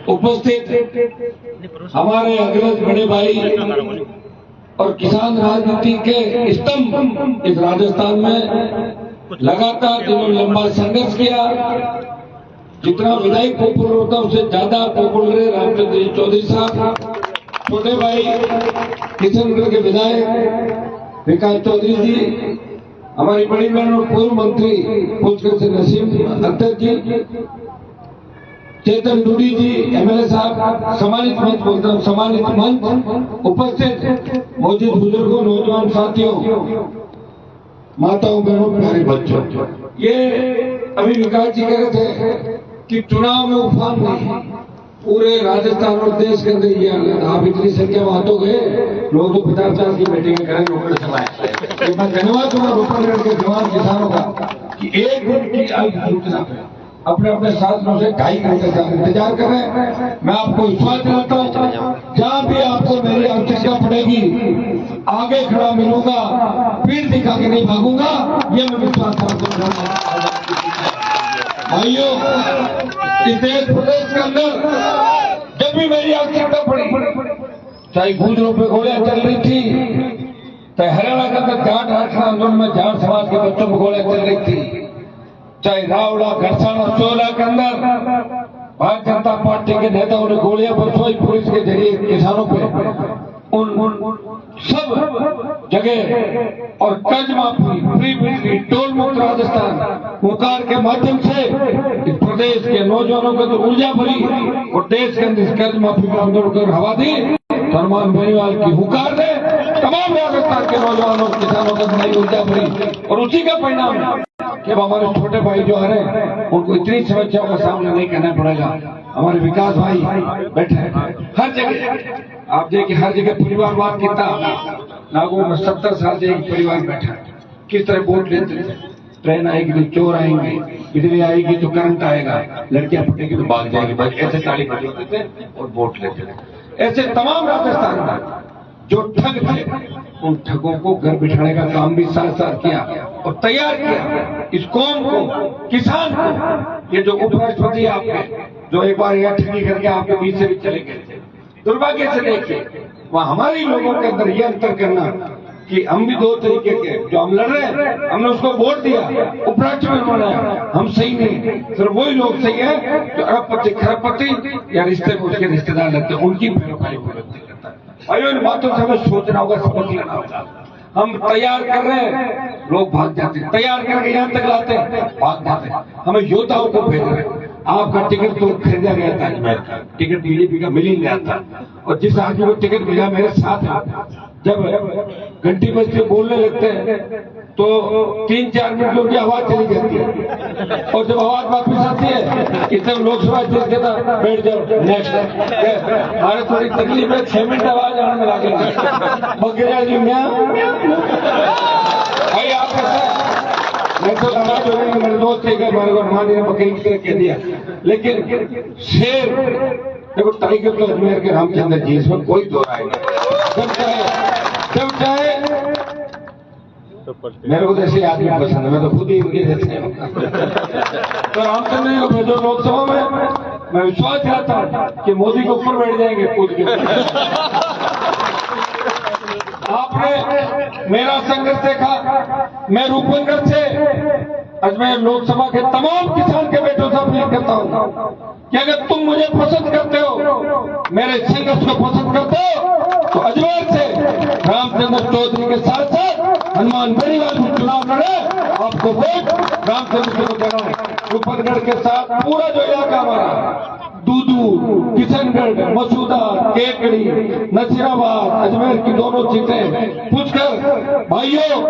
उपस्थित हमारे अग्रज बड़े भाई और किसान राजनीति के स्तंभ इस राजस्थान में लगातार जिन्होंने लंबा संघर्ष किया, जितना विधायक पॉपुलर होता उससे ज्यादा पॉपुलर है रामचंद्र चौधरी साहब। छोटे भाई किशनगढ़ के विधायक विकास चौधरी जी, हमारी बड़ी बहन और पूर्व मंत्री पुष्कर से नसीम अख्तर जी, चेतन डूडी जी, एमएलए साहब, सम्मानित मंच बोलता हूँ, सम्मानित मंच, उपस्थित मौजूद बुजुर्गों, नौजवान साथियों, माताओं, बहनों, प्यारे बच्चों, ये अभी विकास जी कह रहे थे कि चुनाव में उफान नहीं, पूरे राजस्थान और देश के अंदर ये हालत। आप इतनी संख्या में हाथों गए, लोग तो 50 की मीटिंग करें रोपड़ समाए। मैं धन्यवाद दूंगा रोपड़गढ़ के जवान किसानों का कि एक दिन की अल्प सूचना पे अपने अपने साथियों से 2.5 घंटे का इंतजार कर रहे हैं। मैं आपको विश्वास दिलाता हूँ, जहाँ भी आपको मेरी आवश्यकता पड़ेगी आगे खड़ा मिलूंगा, पीठ दिखा के नहीं भागूंगा, ये मैं विश्वास आपको। भाइयों, इस देश प्रदेश के अंदर जब भी मेरी आवश्यकता पड़ी, चाहे गुजरों पे गोलियां चल रही थी, चाहे हरियाणा के अंदर जाट आरक्षण आंदोलन में जाट समाज के बच्चों पर गोलियां चल रही थी, चाहे रावड़ा घरसाना चोला के अंदर भारतीय जनता पार्टी के नेताओं ने गोलियां बरसवाई पुलिस के जरिए किसानों पे, उन सब जगह और कर्ज माफी, फ्री बिजली, टोल मुक्त राजस्थान हुंकार के माध्यम से इस प्रदेश के नौजवानों को तो ऊर्जा भरी और देश के अंदर कर्ज माफी का आंदोलन कर हवा दी। हनुमान बेनीवाल की हुंकार ने तमाम राजस्थान के नौजवानों किसानों को नई ऊर्जा भरी और उसी का परिणाम है कि अब हमारे छोटे भाई जो आ रहे हैं उनको इतनी समस्याओं का सामना नहीं करना पड़ेगा। हमारे विकास भाई बैठे हैं हर जगह, आप देखिए हर जगह परिवारवाद कितना, नागौर में 70 साल से एक परिवार बैठा है, किस तरह वोट लेते थे, ट्रेन आएगी तो चोर आएंगे, बिजली आएगी तो करंट आएगा, लड़कियां फटेगी तो भाग जाएगी, बस ऐसे ताली बजाते थे और वोट लेते थे। ऐसे तमाम राजस्थान में जो ठग थे, उन ठगों को घर बिठाने का काम भी साथ साथ किया और तैयार किया इस कौम को, किसान को। ये जो उपराष्ट्रपति आपके जो एक बार यह ठगी करके आपके बीच से भी चले गए थे, दुर्भाग्य से देखिए वह हमारे लोगों के अंदर यह अंतर करना कि हम भी 2 तरीके के जो हम लड़ रहे हैं, हमने उसको वोट दिया, उपराष्ट्रपति बनाया, हम सही नहीं, सिर्फ वही लोग सही है जो अरबपति खरबपति या रिश्ते में उसके रिश्तेदार लगते हैं, उनकी पैरोकारी प्रवृत्ति करता है। भाइयों, इन बातों से हमें सोचना होगा, समझ लेना होगा। हम तैयार कर रहे हैं, लोग भाग जाते हैं, तैयार करके यहाँ तक लाते हैं, भाग जाते हैं। हमें योद्धाओं को भेज रहे हैं। आपका टिकट तो खरीदा गया था, अजमेर का टिकट बीजेपी का मिल ही गया था, और जिस आदमी को टिकट मिला मेरे साथ है, जब घंटी बज के बोलने लगते हैं तो 3-4 मिनट में उनकी आवाज चली जाती है, और जब आवाज वापस आती है इतने लोकसभा जीत के था, बैठ जाओ नेक्स्ट। हमारे थोड़ी तकलीफ है, 6 मिनट आवाज आने में लागेगी, बगैर जी मैं भाई आप मैं तो नाराज हो गए, मेरे दोस्त थे मेरे को हनुमान जी ने बकरी की तरह कह दिया, लेकिन शेर देखो टाइगर तो अजमेर के रामचंद्र जी, इसमें कोई दो राय नहीं। जब चाहे मेरे को जैसे आदमी पसंद है, मैं तो खुद ही उनके जैसे तो रामचंद्र जी को भेजो लोकसभा में, मैं विश्वास चाहता हूँ कि मोदी के ऊपर बैठ जाएंगे कूद के। आपने मेरा संघर्ष देखा, मैं रूपनगर से अजमेर लोकसभा के तमाम किसान के बेटों से अपील करता हूँ कि अगर तुम मुझे पसंद करते हो, मेरे संघर्ष को पसंद करते हो, तो अजमेर से रामचंद्र चौधरी के साथ साथ हनुमान बेनीवाल भी चुनाव लड़े, आपको वोट रामचंद्र को देना है। रूपनगर के साथ पूरा जो इलाका हमारा, दूदू, किशनगढ़, मसूदा, केकड़ी, नसीराबाद, अजमेर की दोनों सीटें पूछकर भाइयों,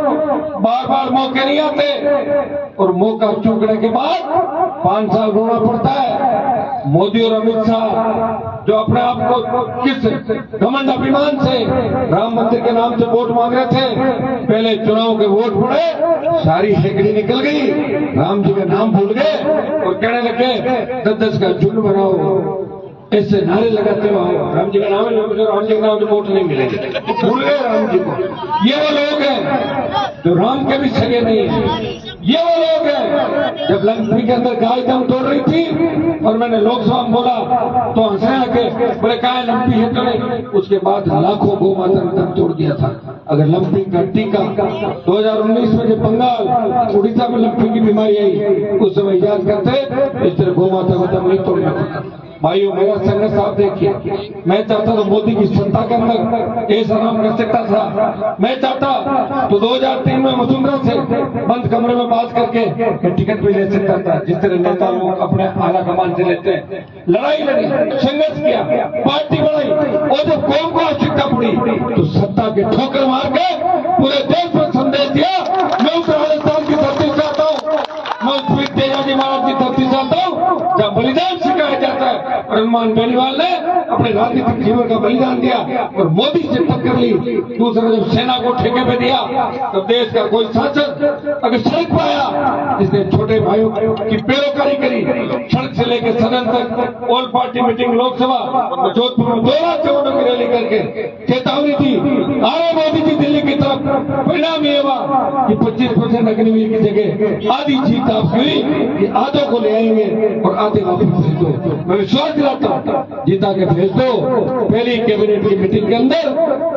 बार बार मौके नहीं आते और मौका चूकने के बाद 5 साल रोना पड़ता है। मोदी और अमित शाह जो अपने आप को किस घमंड अभिमान से राम मंदिर के नाम से वोट मांग रहे थे, पहले चुनाव के वोट पड़े, सारी शेकड़ी निकल गई, राम जी का नाम भूल गए और कहने लगे 10-10 का झुंड बनाओ, ऐसे नारे लगाते हो, राम जी का नाम है, राम जी का नाम से वोट नहीं मिलेंगे, भूल गए राम जी को। ये वो लोग हैं जो राम के भी सगे नहीं है, ये वो लोग हैं जब लंकी के अंदर गाय दम तोड़ रही थी और मैंने लोकसभा में बोला तो हंसने लगे, बोले काय लंपी है तो उसके बाद लाखों गौ माता ने दम तोड़ दिया था। अगर लंपी का टीका 2019 में जब बंगाल उड़ीसा में लंपी की बीमारी आई उस समय याद करते, इस तरह गौ माता को दम नहीं तोड़ना था। भाइयों मेरा संघर्ष आप देखिए, मैं चाहता तो मोदी की सत्ता के अंदर ऐसा नाम कर सकता था। मैं चाहता तो 2003 में वसुंधरा से बंद कमरे में बात करके टिकट भी ले सकता था, जिस तरह नेता लोग अपने आला कमान से लेते हैं। लड़ाई लड़ी, संघर्ष किया, पार्टी बढ़ाई, और जब कौम को आवश्यकता पड़ी तो सत्ता के ठोकर मार के पूरे देश में संदेश दिया। मैं उस राजस्थान की धरती से आता हूँ, मैं उस तेजाजी महाराज की धरती से आता हूँ जब बलिदान सिखाया जाता है। और हनुमान बेनीवाल ने अपने राजनीतिक जीवन का बलिदान दिया और मोदी से टक्कर ली। दूसरा जब सेना को ठेके पे दिया तो देश का कोई सांसद अगर सड़क पर आया जिसने छोटे भाइयों की पैरोकारी करी, सड़क से लेकर सदन तक all party meeting Lok Sabha Jodhpur में 2 लाख से वोटों की रैली करके चेतावनी दी, आ रहे मोदी जी दिल्ली की तरफ। परिणाम ये हुआ कि 25% अग्निवीर की जगह आधी जीत आपकी हुई कि आधों को ले आएंगे और आधे वापस भेज दो। मैं विश्वास दिलाता हूँ जीता के भेज दो। पहली कैबिनेट की मीटिंग के अंदर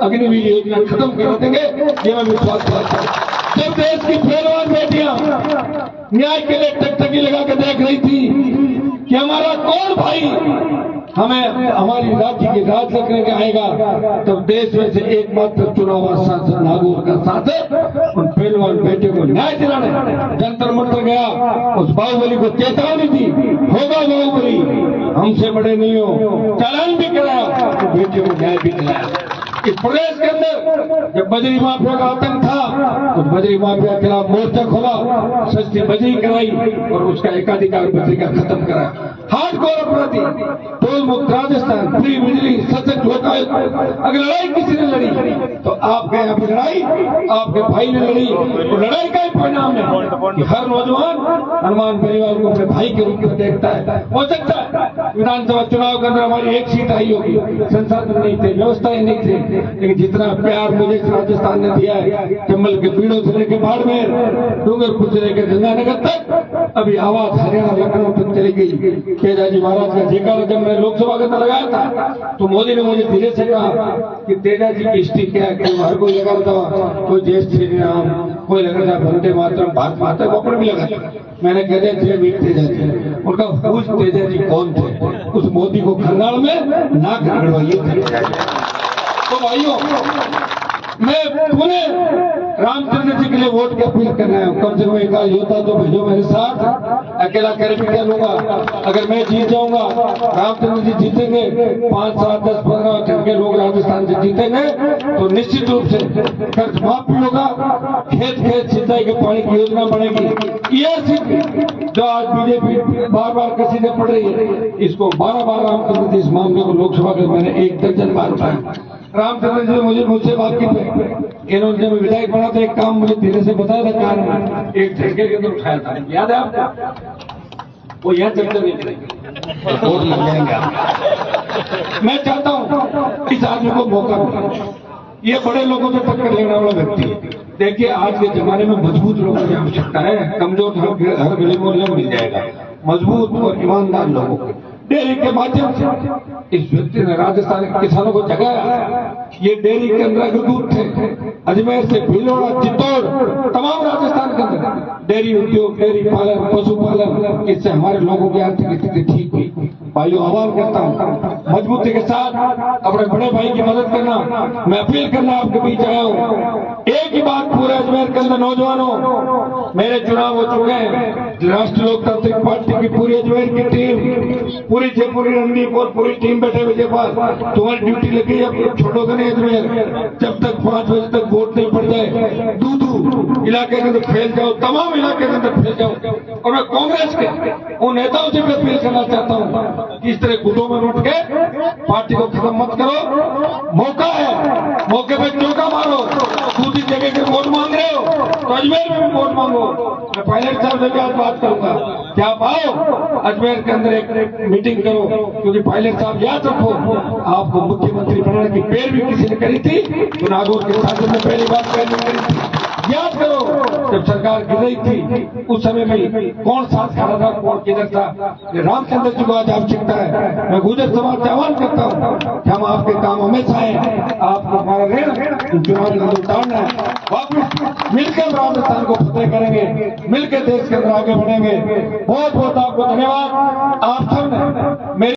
अग्निवीर योजना खत्म करा देंगे, ये मैं विश्वास दिलाता हूँ। जब देश की पहलवान बेटियां न्याय के लिए टकटकी लगा के देख रही थी कि हमारा कौन भाई हमें हमारी राज्य की राज रखने के आएगा, तब देश में से एकमात्र चुनाव सांसद नागौर का सांसद उन पहलवान बेटे को न्याय दिलाने जंतर मंतर गया। उस बाहुबली को चेतावनी दी, होगा बाहुबली, हमसे बड़े नहीं हो, चालान भी कराया तो बेटे को न्याय भी दिलाया। इस प्रदेश के अंदर जब बजरी माफिया का आतंक था तो बजरी माफिया के खिलाफ मोर्चा खोला, सस्ती बजरी कराई और उसका एकाधिकार बजरी का खत्म कराया। हार्डकोर अपराधी, टोल मुक्त राजस्थान, फ्री बिजली, सशक्त लोकायुक्त। अगर लड़ाई किसी ने लड़ी तो आपके यहाँ भी लड़ाई आपके भाई ने लड़ी, और लड़ाई का ही परिणाम है कि हर नौजवान हनुमान बेनीवाल को अपने भाई के रूप में देखता है। हो सकता है विधानसभा चुनाव के अंदर हमारी एक सीट आई होगी, संसाधन नहीं थे, व्यवस्थाएं नहीं थी, लेकिन जितना प्यार मुझे राजस्थान ने दिया है, चंबल के पीड़ों से लेकर बाड़मेर, डूंगरपुर से लेकर गंगानगर तक, अभी आवाज हरियाणा लखनऊ तक चली गई। तेजाजी महाराज का जयकारा जब मैं लोकसभा के अंदर लगाया था तो मोदी ने मुझे धीरे से कहा कि तेजाजी की हिस्ट्री क्या है। हर कोई लगा था, कोई जय श्री राम, कोई लगा था वंदे मातरम, भारत माता को ऊपर भी लगा था। मैंने कह दिया जय वीर तेजाजी। उनका उस तेजाजी कौन थे? उस मोदी को खंगाल में नाक रगड़वाइए। तो भाइयों मैं पुणे रामचंद्र जी के लिए वोट की अपील कर रहा हूँ। कम से कम एक योद्धा तो भेजो मेरे साथ, अकेला कर भी क्या लूंगा। अगर मैं जीत जाऊंगा, रामचंद्र जी जीतेंगे, 5, 7, 10, 15 के लोग राजस्थान से जीतेंगे तो निश्चित रूप से कर्ज माफ भी होगा, खेत खेत सिंचाई के पानी की योजना बनेगी। ये जो आज बीजेपी बार बार कसीदे पड़ रही है, इसको 12 रामचंद्र जी इस मामले को लोकसभा के मैंने 1 दर्जन बार उठाया। रामचंद्र जी मुझसे वाकिफ है, इन्होंने जब विधायक बना था एक काम मुझे धीरे से बताया था, कारण एक झटके के अंदर उठाया था, याद है आपको? वो यहाँ चर्चा नहीं करेंगे, वोट लग जाएंगे आप। मैं चाहता हूँ इस आदमी को मौका मिले। ये बड़े लोगों से टक्कर लेने वाला व्यक्ति है। देखिए आज के जमाने में मजबूत लोगों की आवश्यकता है, कमजोर हर गली मोहल्ले में मिल जाएगा, मजबूत और ईमानदार लोगों को। डेयरी के माध्यम से इस व्यक्ति ने राजस्थान के किसानों को जगाया। ये डेयरी के अंदर अगर दूध थे, अजमेर से भीलवाड़ा, चित्तौड़, तमाम राजस्थान के अंदर डेयरी उद्योग, डेयरी पालन, पशुपालन, इससे हमारे लोगों की आर्थिक स्थिति ठीक हुई। भाइयों आह्वान करता हूँ मजबूती के साथ अपने बड़े भाई की मदद करना। मैं अपील करना आपके बीच आया हूँ। एक ही बात पूरे अजमेर के अंदर नौजवानों, मेरे चुनाव हो चुके हैं, राष्ट्रीय लोकतांत्रिक पार्टी की पूरी अजमेर की टीम, पूरी जयपुरी रणदीप और पूरी टीम बैठे हुए पास, तुम्हारी ड्यूटी लगी है, छोड़ोगे नहीं अजमेर जब तक 5 बजे तक वोट नहीं पड़ जाए। दूधू इलाके के अंदर फैल जाओ, तमाम इलाके के अंदर फैल जाओ। और मैं कांग्रेस के उन नेताओं से भी अपील करना चाहता हूँ कि इस तरह गुटों में उठ के पार्टी को खत्म मत करो। मौका है, मौके पर चौका मारो। दूसरी जगह के वोट मांग रहे हो तो अजमेर में भी वोट मांगो। मैं पायलट साहब से भी आज बात करूंगा कि आप आओ अजमेर के अंदर एक मीटिंग करो, क्योंकि पायलट साहब याद रखो, आपको मुख्यमंत्री बनाने की पैरवी किसी ने करी थी तो नागौर के शासन में पहली बार पैरवी करी थी। याद करो जब सरकार गिर रही थी उस समय भी कौन साथ खड़ा था, कौन किधर था। ये रामचंद्र जी को आज आवश्यकता है। मैं गुर्जर समाज से आह्वान करता हूँ कि हम आपके काम हमेशा है, आपको हमारा ऋण चुनाव में उतारना है। वापिस मिलकर राजस्थान को फतेह करेंगे, मिलकर देश के अंदर आगे बढ़ेंगे। बहुत बहुत आपको धन्यवाद। आप सब ने